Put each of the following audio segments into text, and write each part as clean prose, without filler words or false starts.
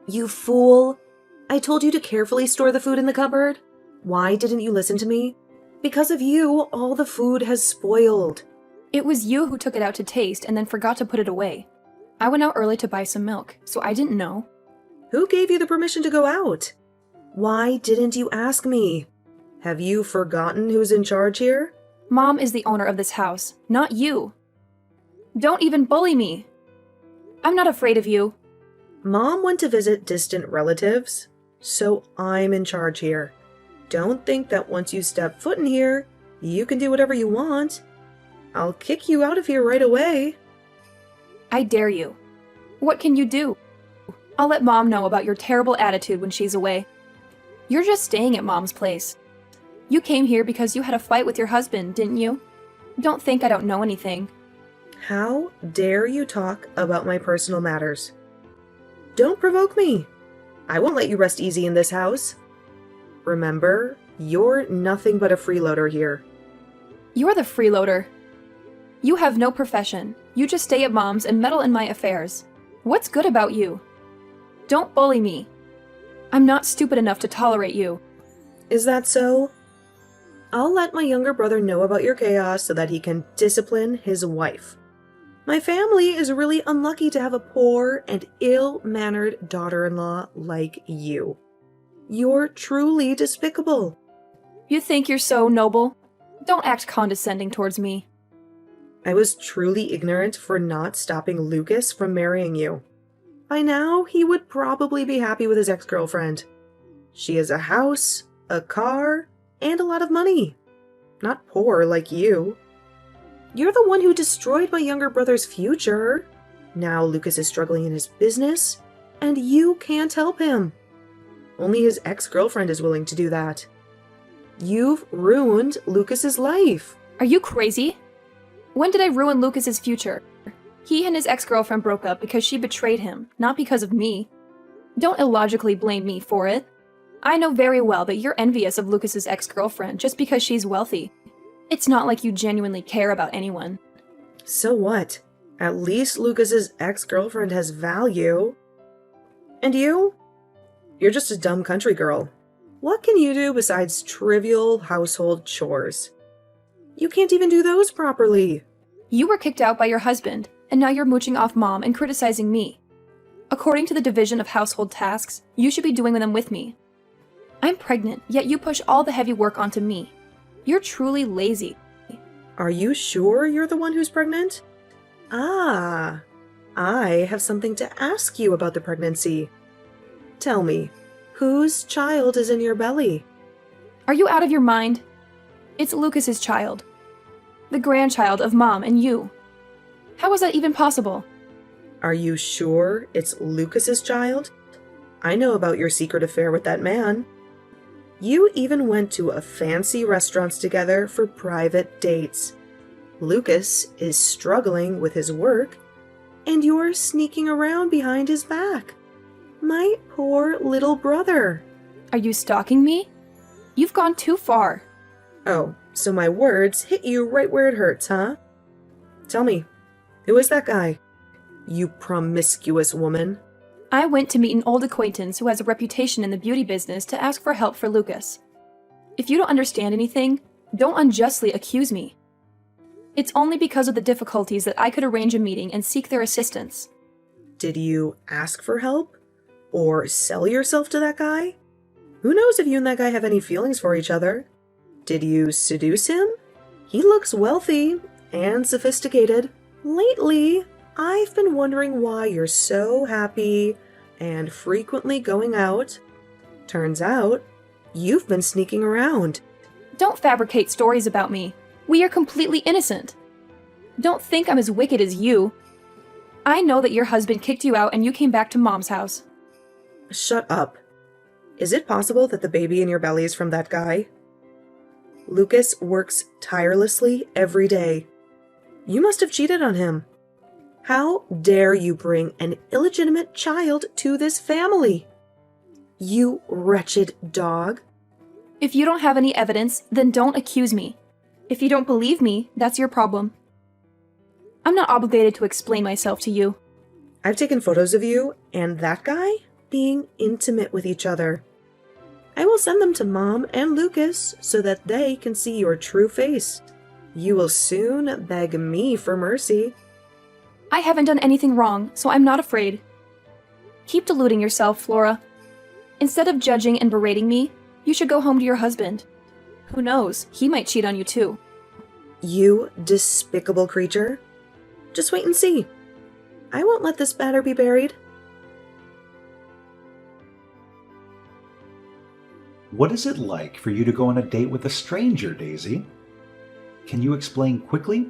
You fool! I told you to carefully store the food in the cupboard. Why didn't you listen to me? Because of you, all the food has spoiled. It was you who took it out to taste and then forgot to put it away. I went out early to buy some milk, so I didn't know. Who gave you the permission to go out? Why didn't you ask me? Have you forgotten who's in charge here? Mom is the owner of this house, not you. Don't even bully me. I'm not afraid of you. Mom went to visit distant relatives, so I'm in charge here. Don't think that once you step foot in here, you can do whatever you want. I'll kick you out of here right away. I dare you. What can you do? I'll let Mom know about your terrible attitude when she's away. You're just staying at Mom's place. You came here because you had a fight with your husband, didn't you? Don't think I don't know anything. How dare you talk about my personal matters? Don't provoke me. I won't let you rest easy in this house. Remember, you're nothing but a freeloader here. You're the freeloader. You have no profession. You just stay at Mom's and meddle in my affairs. What's good about you? Don't bully me. I'm not stupid enough to tolerate you. Is that so? I'll let my younger brother know about your chaos so that he can discipline his wife. My family is really unlucky to have a poor and ill-mannered daughter-in-law like you. You're truly despicable. You think you're so noble? Don't act condescending towards me. I was truly ignorant for not stopping Lucas from marrying you. By now, he would probably be happy with his ex-girlfriend. She has a house, a car, and a lot of money. Not poor like you. You're the one who destroyed my younger brother's future. Now Lucas is struggling in his business, and you can't help him. Only his ex-girlfriend is willing to do that. You've ruined Lucas's life. Are you crazy? When did I ruin Lucas's future? He and his ex-girlfriend broke up because she betrayed him, not because of me. Don't illogically blame me for it. I know very well that you're envious of Lucas's ex-girlfriend just because she's wealthy. It's not like you genuinely care about anyone. So what? At least Lucas's ex-girlfriend has value. And you? You're just a dumb country girl. What can you do besides trivial household chores? You can't even do those properly. You were kicked out by your husband, and now you're mooching off Mom and criticizing me. According to the division of household tasks, you should be doing them with me. I'm pregnant, yet you push all the heavy work onto me. You're truly lazy. Are you sure you're the one who's pregnant? Ah, I have something to ask you about the pregnancy. Tell me, whose child is in your belly? Are you out of your mind? It's Lucas's child. The grandchild of Mom and you. How is that even possible? Are you sure it's Lucas's child? I know about your secret affair with that man. You even went to a fancy restaurants together for private dates. Lucas is struggling with his work, and you're sneaking around behind his back. My poor little brother. Are you stalking me? You've gone too far. Oh, so my words hit you right where it hurts, huh? Tell me, who is that guy? You promiscuous woman. I went to meet an old acquaintance who has a reputation in the beauty business to ask for help for Lucas. If you don't understand anything, don't unjustly accuse me. It's only because of the difficulties that I could arrange a meeting and seek their assistance. Did you ask for help? Or sell yourself to that guy? Who knows if you and that guy have any feelings for each other? Did you seduce him? He looks wealthy and sophisticated. Lately, I've been wondering why you're so happy and frequently going out. Turns out, you've been sneaking around. Don't fabricate stories about me. We are completely innocent. Don't think I'm as wicked as you. I know that your husband kicked you out and you came back to Mom's house. Shut up. Is it possible that the baby in your belly is from that guy? Lucas works tirelessly every day. You must have cheated on him. How dare you bring an illegitimate child to this family? You wretched dog. If you don't have any evidence, then don't accuse me. If you don't believe me, that's your problem. I'm not obligated to explain myself to you. I've taken photos of you and that guy being intimate with each other. I will send them to Mom and Lucas so that they can see your true face. You will soon beg me for mercy. I haven't done anything wrong, so I'm not afraid. Keep deluding yourself, Flora. Instead of judging and berating me, you should go home to your husband. Who knows, he might cheat on you too. You despicable creature. Just wait and see. I won't let this matter be buried. What is it like for you to go on a date with a stranger, Daisy? Can you explain quickly?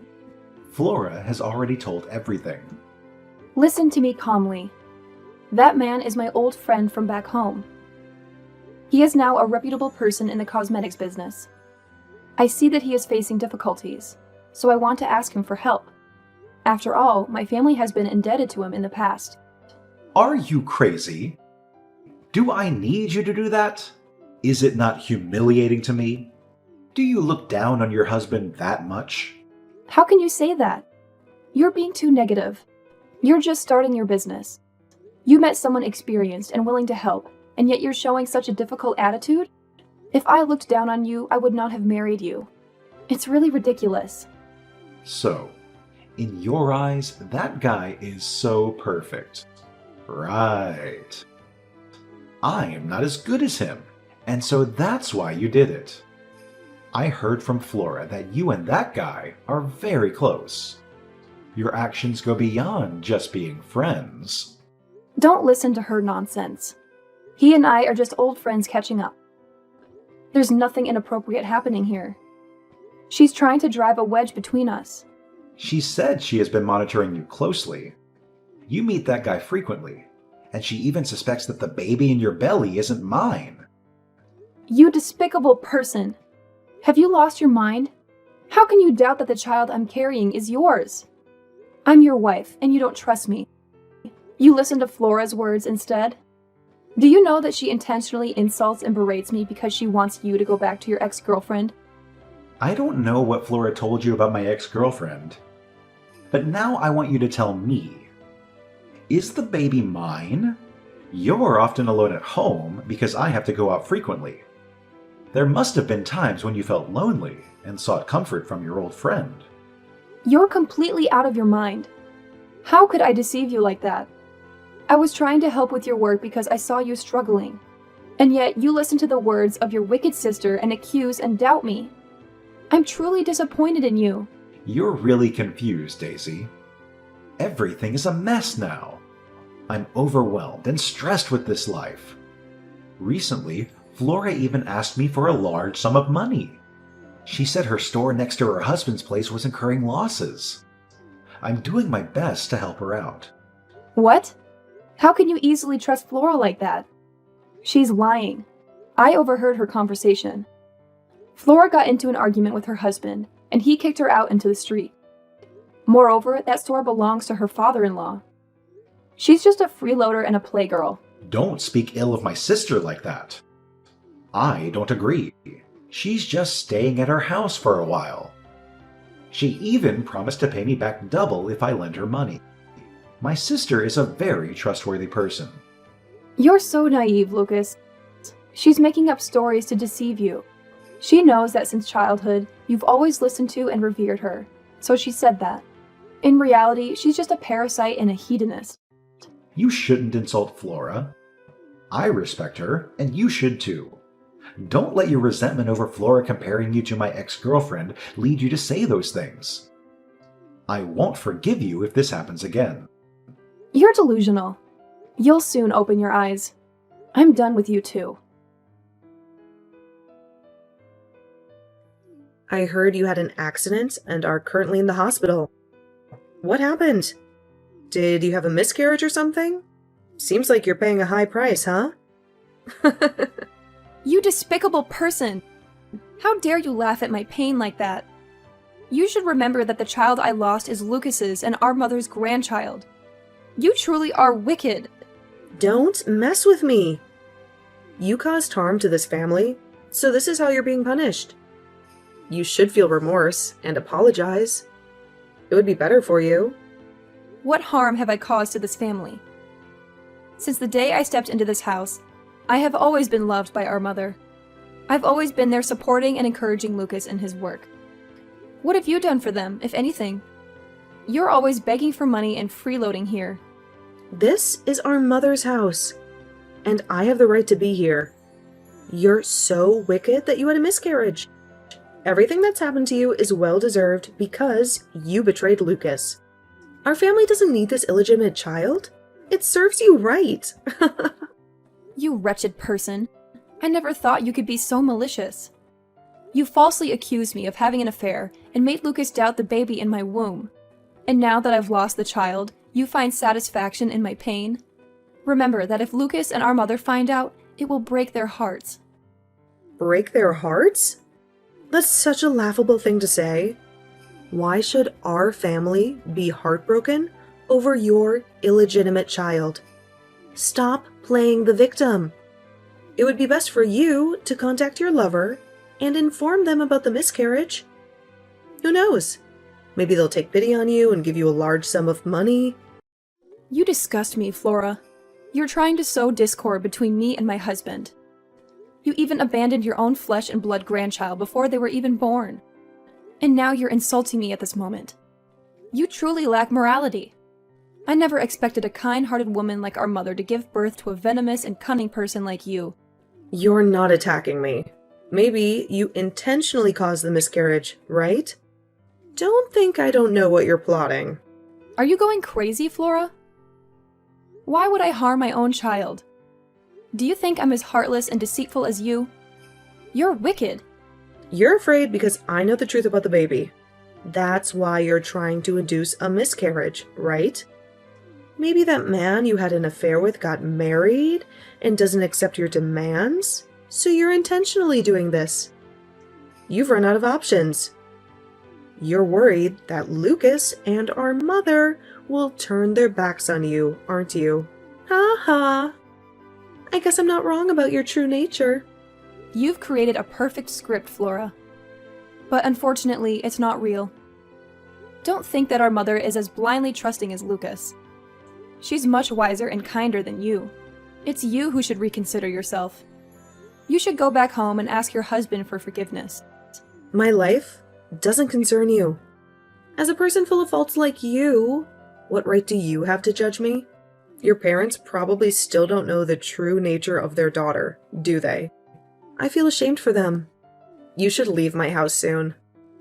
Flora has already told everything. Listen to me calmly. That man is my old friend from back home. He is now a reputable person in the cosmetics business. I see that he is facing difficulties, so I want to ask him for help. After all, my family has been indebted to him in the past. Are you crazy? Do I need you to do that? Is it not humiliating to me? Do you look down on your husband that much? How can you say that? You're being too negative. You're just starting your business. You met someone experienced and willing to help, and yet you're showing such a difficult attitude? If I looked down on you, I would not have married you. It's really ridiculous. So, in your eyes, that guy is so perfect. Right. I am not as good as him, and so that's why you did it. I heard from Flora that you and that guy are very close. Your actions go beyond just being friends. Don't listen to her nonsense. He and I are just old friends catching up. There's nothing inappropriate happening here. She's trying to drive a wedge between us. She said she has been monitoring you closely. You meet that guy frequently, and she even suspects that the baby in your belly isn't mine. You despicable person! Have you lost your mind? How can you doubt that the child I'm carrying is yours? I'm your wife, and you don't trust me. You listen to Flora's words instead? Do you know that she intentionally insults and berates me because she wants you to go back to your ex-girlfriend? I don't know what Flora told you about my ex-girlfriend, but now I want you to tell me. Is the baby mine? You're often alone at home because I have to go out frequently. There must have been times when you felt lonely and sought comfort from your old friend. You're completely out of your mind. How could I deceive you like that? I was trying to help with your work because I saw you struggling. And yet you listen to the words of your wicked sister and accuse and doubt me. I'm truly disappointed in you. You're really confused, Daisy. Everything is a mess now. I'm overwhelmed and stressed with this life. Recently, Flora even asked me for a large sum of money. She said her store next to her husband's place was incurring losses. I'm doing my best to help her out. What? How can you easily trust Flora like that? She's lying. I overheard her conversation. Flora got into an argument with her husband, and he kicked her out into the street. Moreover, that store belongs to her father-in-law. She's just a freeloader and a playgirl. Don't speak ill of my sister like that. I don't agree. She's just staying at her house for a while. She even promised to pay me back double if I lend her money. My sister is a very trustworthy person. You're so naive, Lucas. She's making up stories to deceive you. She knows that since childhood, you've always listened to and revered her, so she said that. In reality, she's just a parasite and a hedonist. You shouldn't insult Flora. I respect her, and you should too. Don't let your resentment over Flora comparing you to my ex-girlfriend lead you to say those things. I won't forgive you if this happens again. You're delusional. You'll soon open your eyes. I'm done with you too. I heard you had an accident and are currently in the hospital. What happened? Did you have a miscarriage or something? Seems like you're paying a high price, huh? You despicable person! How dare you laugh at my pain like that? You should remember that the child I lost is Lucas's and our mother's grandchild. You truly are wicked. Don't mess with me. You caused harm to this family, so this is how you're being punished. You should feel remorse and apologize. It would be better for you. What harm have I caused to this family? Since the day I stepped into this house, I have always been loved by our mother. I've always been there supporting and encouraging Lucas in his work. What have you done for them, if anything? You're always begging for money and freeloading here. This is our mother's house, and I have the right to be here. You're so wicked that you had a miscarriage. Everything that's happened to you is well-deserved because you betrayed Lucas. Our family doesn't need this illegitimate child. It serves you right. You wretched person. I never thought you could be so malicious. You falsely accused me of having an affair and made Lucas doubt the baby in my womb. And now that I've lost the child, you find satisfaction in my pain? Remember that if Lucas and our mother find out, it will break their hearts. Break their hearts? That's such a laughable thing to say. Why should our family be heartbroken over your illegitimate child? Stop playing the victim. It would be best for you to contact your lover and inform them about the miscarriage. Who knows? Maybe they'll take pity on you and give you a large sum of money. You disgust me, Flora. You're trying to sow discord between me and my husband. You even abandoned your own flesh and blood grandchild before they were even born. And now you're insulting me at this moment. You truly lack morality. I never expected a kind-hearted woman like our mother to give birth to a venomous and cunning person like you. You're not attacking me. Maybe you intentionally caused the miscarriage, right? Don't think I don't know what you're plotting. Are you going crazy, Flora? Why would I harm my own child? Do you think I'm as heartless and deceitful as you? You're wicked. You're afraid because I know the truth about the baby. That's why you're trying to induce a miscarriage, right? Maybe that man you had an affair with got married and doesn't accept your demands, so you're intentionally doing this. You've run out of options. You're worried that Lucas and our mother will turn their backs on you, aren't you? Ha ha. I guess I'm not wrong about your true nature. You've created a perfect script, Flora. But unfortunately, it's not real. Don't think that our mother is as blindly trusting as Lucas. She's much wiser and kinder than you. It's you who should reconsider yourself. You should go back home and ask your husband for forgiveness. My life doesn't concern you. As a person full of faults like you, what right do you have to judge me? Your parents probably still don't know the true nature of their daughter, do they? I feel ashamed for them. You should leave my house soon.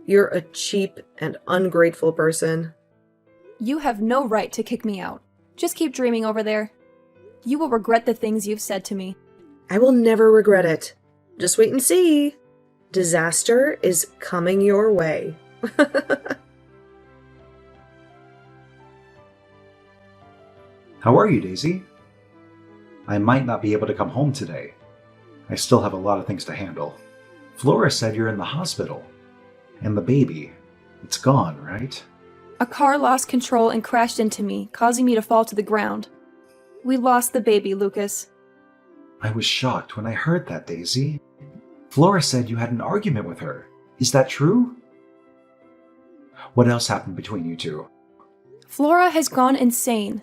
You're a cheap and ungrateful person. You have no right to kick me out. Just keep dreaming over there. You will regret the things you've said to me. I will never regret it. Just wait and see. Disaster is coming your way. How are you, Daisy? I might not be able to come home today. I still have a lot of things to handle. Flora said you're in the hospital. And the baby, it's gone, right? A car lost control and crashed into me, causing me to fall to the ground. We lost the baby, Lucas. I was shocked when I heard that, Daisy. Flora said you had an argument with her. Is that true? What else happened between you two? Flora has gone insane.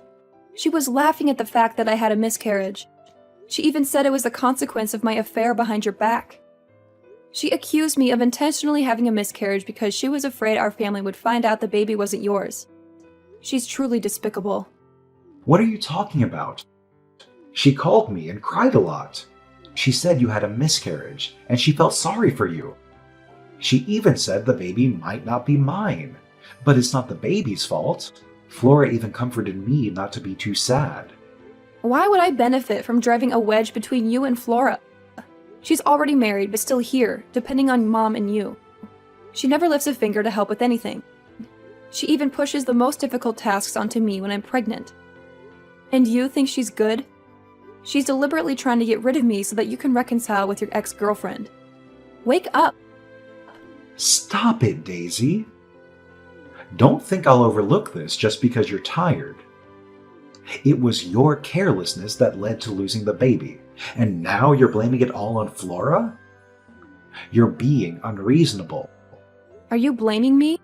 She was laughing at the fact that I had a miscarriage. She even said it was the consequence of my affair behind your back. She accused me of intentionally having a miscarriage because she was afraid our family would find out the baby wasn't yours. She's truly despicable. What are you talking about? She called me and cried a lot. She said you had a miscarriage and she felt sorry for you. She even said the baby might not be mine, but it's not the baby's fault. Flora even comforted me not to be too sad. Why would I benefit from driving a wedge between you and Flora? She's already married but still here, depending on Mom and you. She never lifts a finger to help with anything. She even pushes the most difficult tasks onto me when I'm pregnant. And you think she's good? She's deliberately trying to get rid of me so that you can reconcile with your ex-girlfriend. Wake up! Stop it, Daisy. Don't think I'll overlook this just because you're tired. It was your carelessness that led to losing the baby, and now you're blaming it all on Flora? You're being unreasonable. Are you blaming me?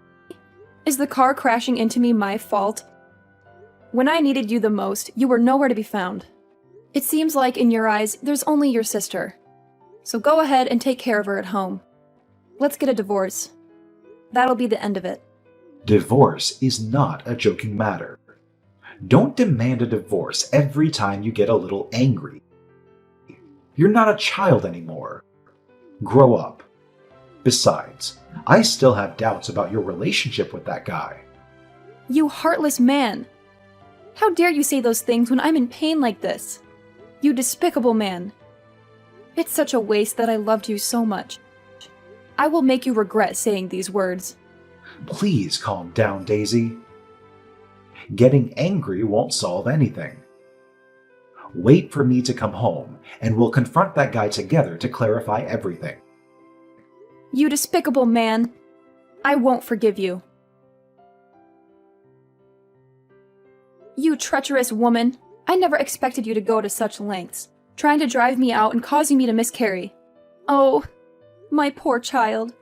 Is the car crashing into me my fault? When I needed you the most, you were nowhere to be found. It seems like, in your eyes, there's only your sister. So go ahead and take care of her at home. Let's get a divorce. That'll be the end of it. Divorce is not a joking matter. Don't demand a divorce every time you get a little angry. You're not a child anymore. Grow up. Besides, I still have doubts about your relationship with that guy. You heartless man! How dare you say those things when I'm in pain like this? You despicable man! It's such a waste that I loved you so much. I will make you regret saying these words. Please calm down, Daisy. Getting angry won't solve anything. Wait for me to come home, and we'll confront that guy together to clarify everything. You despicable man! I won't forgive you. You treacherous woman! I never expected you to go to such lengths, trying to drive me out and causing me to miscarry. Oh, my poor child.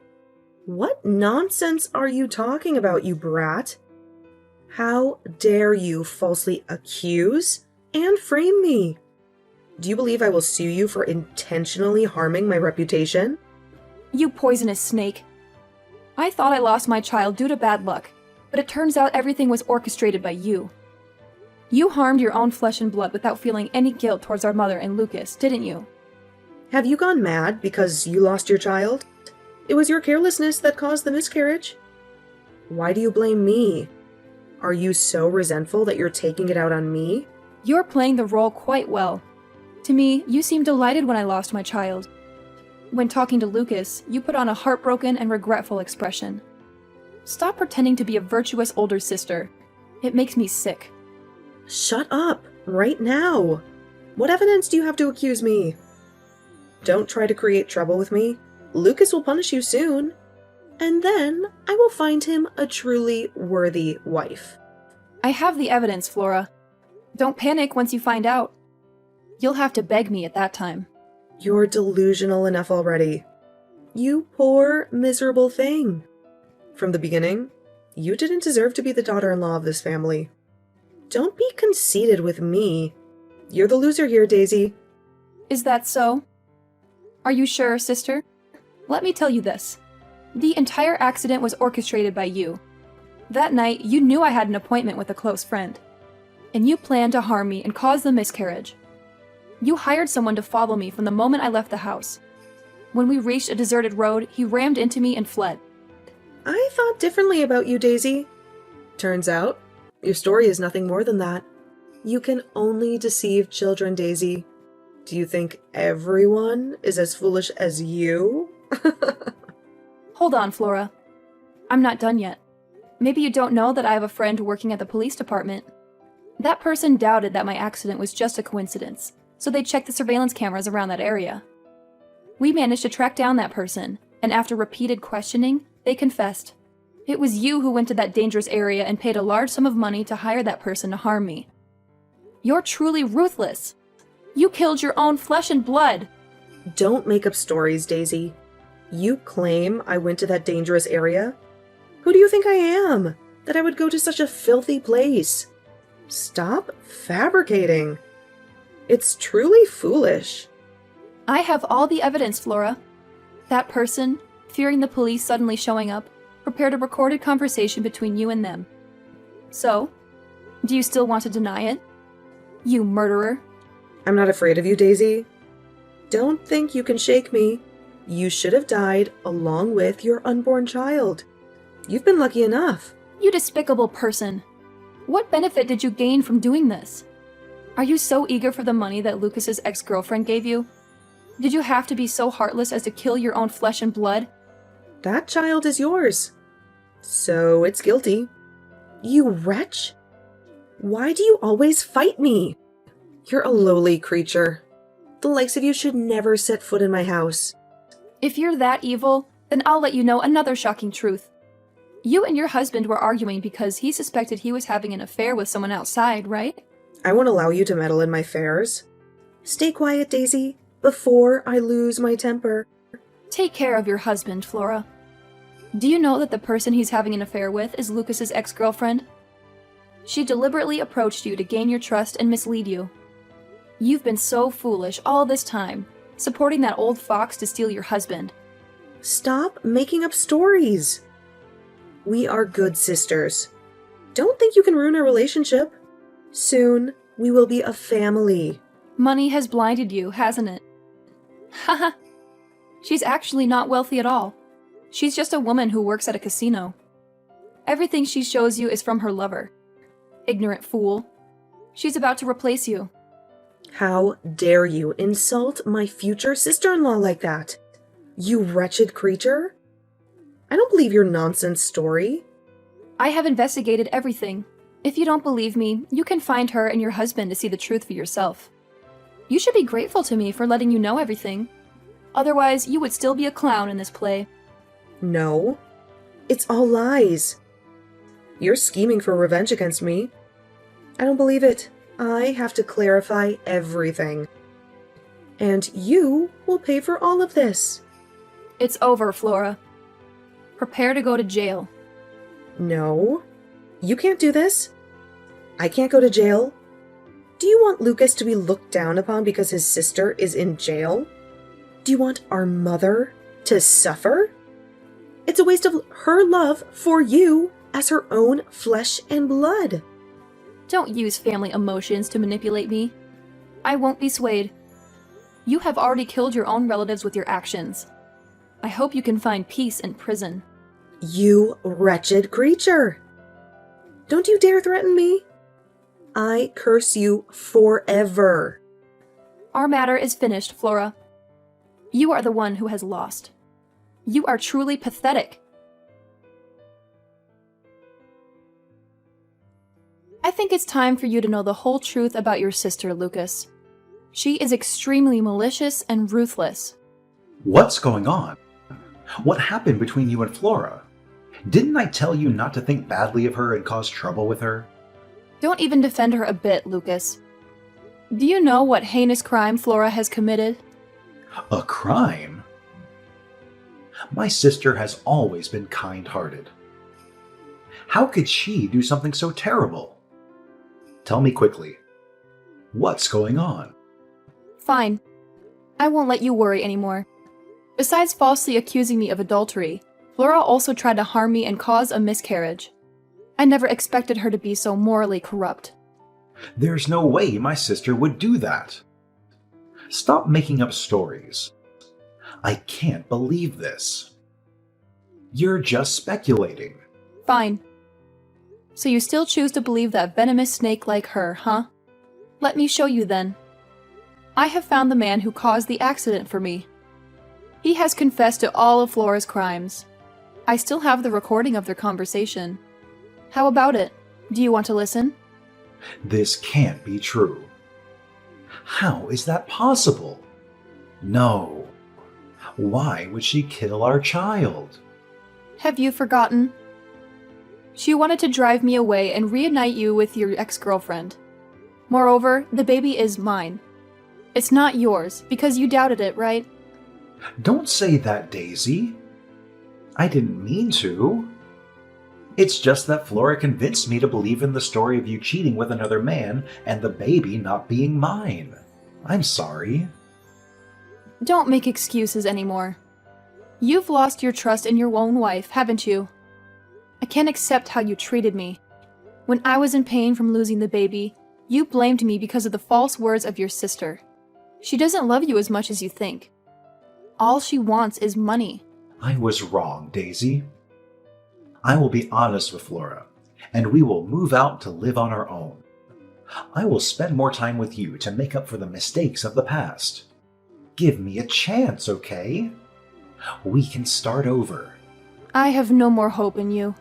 What nonsense are you talking about, you brat? How dare you falsely accuse and frame me? Do you believe I will sue you for intentionally harming my reputation? You poisonous snake. I thought I lost my child due to bad luck, but it turns out everything was orchestrated by you. You harmed your own flesh and blood without feeling any guilt towards our mother and Lucas, didn't you? Have you gone mad because you lost your child? It was your carelessness that caused the miscarriage. Why do you blame me? Are you so resentful that you're taking it out on me? You're playing the role quite well. To me, you seemed delighted when I lost my child. When talking to Lucas, you put on a heartbroken and regretful expression. Stop pretending to be a virtuous older sister. It makes me sick. Shut up, right now. What evidence do you have to accuse me? Don't try to create trouble with me. Lucas will punish you soon. And then I will find him a truly worthy wife. I have the evidence, Flora. Don't panic once you find out. You'll have to beg me at that time. You're delusional enough already. You poor, miserable thing. From the beginning, you didn't deserve to be the daughter-in-law of this family. Don't be conceited with me. You're the loser here, Daisy. Is that so? Are you sure, sister? Let me tell you this. The entire accident was orchestrated by you. That night, you knew I had an appointment with a close friend, and you planned to harm me and cause the miscarriage. You hired someone to follow me from the moment I left the house. When we reached a deserted road, he rammed into me and fled. I thought differently about you, Daisy. Turns out, your story is nothing more than that. You can only deceive children, Daisy. Do you think everyone is as foolish as you? Hold on, Flora. I'm not done yet. Maybe you don't know that I have a friend working at the police department. That person doubted that my accident was just a coincidence, so they checked the surveillance cameras around that area. We managed to track down that person, and after repeated questioning, they confessed. It was you who went to that dangerous area and paid a large sum of money to hire that person to harm me. You're truly ruthless. You killed your own flesh and blood. Don't make up stories, Daisy. You claim I went to that dangerous area? Who do you think I am, that I would go to such a filthy place? Stop fabricating. It's truly foolish. I have all the evidence, Flora. That person, fearing the police suddenly showing up, prepared a recorded conversation between you and them. So, do you still want to deny it? You murderer. I'm not afraid of you, Daisy. Don't think you can shake me. You should have died along with your unborn child. You've been lucky enough. You despicable person. What benefit did you gain from doing this? Are you so eager for the money that Lucas's ex-girlfriend gave you? Did you have to be so heartless as to kill your own flesh and blood? That child is yours. So it's guilty. You wretch! Why do you always fight me? You're a lowly creature. The likes of you should never set foot in my house. If you're that evil, then I'll let you know another shocking truth. You and your husband were arguing because he suspected he was having an affair with someone outside, right? I won't allow you to meddle in my affairs. Stay quiet, Daisy, before I lose my temper. Take care of your husband, Flora. Do you know that the person he's having an affair with is Lucas's ex-girlfriend? She deliberately approached you to gain your trust and mislead you. You've been so foolish all this time, supporting that old fox to steal your husband. Stop making up stories. We are good sisters. Don't think you can ruin our relationship. Soon, we will be a family. Money has blinded you, hasn't it? Haha. She's actually not wealthy at all. She's just a woman who works at a casino. Everything she shows you is from her lover. Ignorant fool. She's about to replace you. How dare you insult my future sister-in-law like that? You wretched creature. I don't believe your nonsense story. I have investigated everything. If you don't believe me, you can find her and your husband to see the truth for yourself. You should be grateful to me for letting you know everything. Otherwise, you would still be a clown in this play. No, it's all lies. You're scheming for revenge against me. I don't believe it. I have to clarify everything. And you will pay for all of this. It's over, Flora. Prepare to go to jail. No, you can't do this. I can't go to jail. Do you want Lucas to be looked down upon because his sister is in jail? Do you want our mother to suffer? It's a waste of her love for you as her own flesh and blood. Don't use family emotions to manipulate me. I won't be swayed. You have already killed your own relatives with your actions. I hope you can find peace in prison. You wretched creature! Don't you dare threaten me! I curse you forever. Our matter is finished, Flora. You are the one who has lost. You are truly pathetic. I think it's time for you to know the whole truth about your sister, Lucas. She is extremely malicious and ruthless. What's going on? What happened between you and Flora? Didn't I tell you not to think badly of her and cause trouble with her? Don't even defend her a bit, Lucas. Do you know what heinous crime Flora has committed? A crime? My sister has always been kind-hearted. How could she do something so terrible? Tell me quickly. What's going on? Fine. I won't let you worry anymore. Besides falsely accusing me of adultery, Flora also tried to harm me and cause a miscarriage. I never expected her to be so morally corrupt. There's no way my sister would do that. Stop making up stories. I can't believe this. You're just speculating. Fine. So you still choose to believe that venomous snake like her, huh? Let me show you then. I have found the man who caused the accident for me. He has confessed to all of Flora's crimes. I still have the recording of their conversation. How about it? Do you want to listen? This can't be true. How is that possible? No. Why would she kill our child? Have you forgotten? She wanted to drive me away and reunite you with your ex-girlfriend. Moreover, the baby is mine. It's not yours, because you doubted it, right? Don't say that, Daisy. I didn't mean to. It's just that Flora convinced me to believe in the story of you cheating with another man and the baby not being mine. I'm sorry. Don't make excuses anymore. You've lost your trust in your own wife, haven't you? I can't accept how you treated me. When I was in pain from losing the baby, you blamed me because of the false words of your sister. She doesn't love you as much as you think. All she wants is money. I was wrong, Daisy. I will be honest with Flora, and we will move out to live on our own. I will spend more time with you to make up for the mistakes of the past. Give me a chance, okay? We can start over. I have no more hope in you.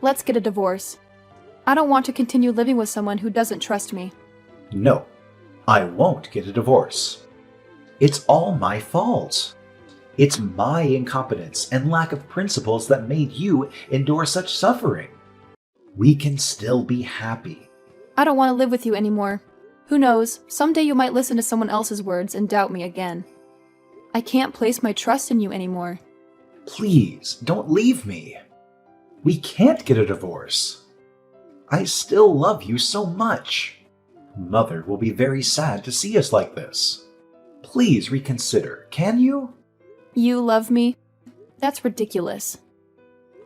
Let's get a divorce. I don't want to continue living with someone who doesn't trust me. No, I won't get a divorce. It's all my fault. It's my incompetence and lack of principles that made you endure such suffering. We can still be happy. I don't want to live with you anymore. Who knows, someday you might listen to someone else's words and doubt me again. I can't place my trust in you anymore. Please, don't leave me. We can't get a divorce. I still love you so much. Mother will be very sad to see us like this. Please reconsider, can you? You love me? That's ridiculous.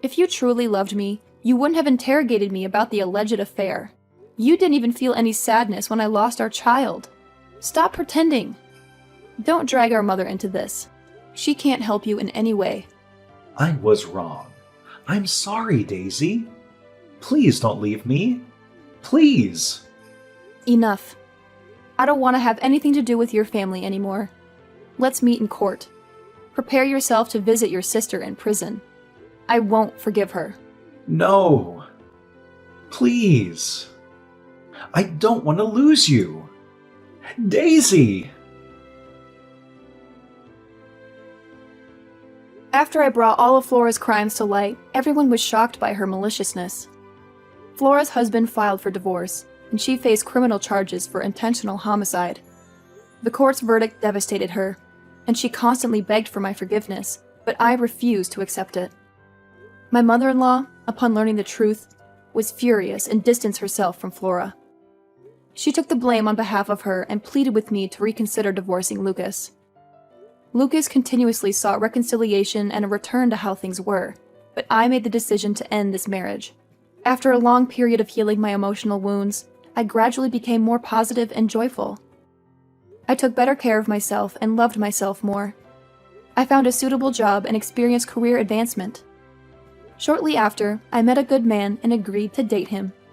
If you truly loved me, you wouldn't have interrogated me about the alleged affair. You didn't even feel any sadness when I lost our child. Stop pretending. Don't drag our mother into this. She can't help you in any way. I was wrong. I'm sorry, Daisy. Please don't leave me. Please. Enough. I don't want to have anything to do with your family anymore. Let's meet in court. Prepare yourself to visit your sister in prison. I won't forgive her. No. Please. I don't want to lose you. Daisy! After I brought all of Flora's crimes to light, everyone was shocked by her maliciousness. Flora's husband filed for divorce, and she faced criminal charges for intentional homicide. The court's verdict devastated her, and she constantly begged for my forgiveness, but I refused to accept it. My mother-in-law, upon learning the truth, was furious and distanced herself from Flora. She took the blame on behalf of her and pleaded with me to reconsider divorcing Lucas. Lucas continuously sought reconciliation and a return to how things were, but I made the decision to end this marriage. After a long period of healing my emotional wounds, I gradually became more positive and joyful. I took better care of myself and loved myself more. I found a suitable job and experienced career advancement. Shortly after, I met a good man and agreed to date him.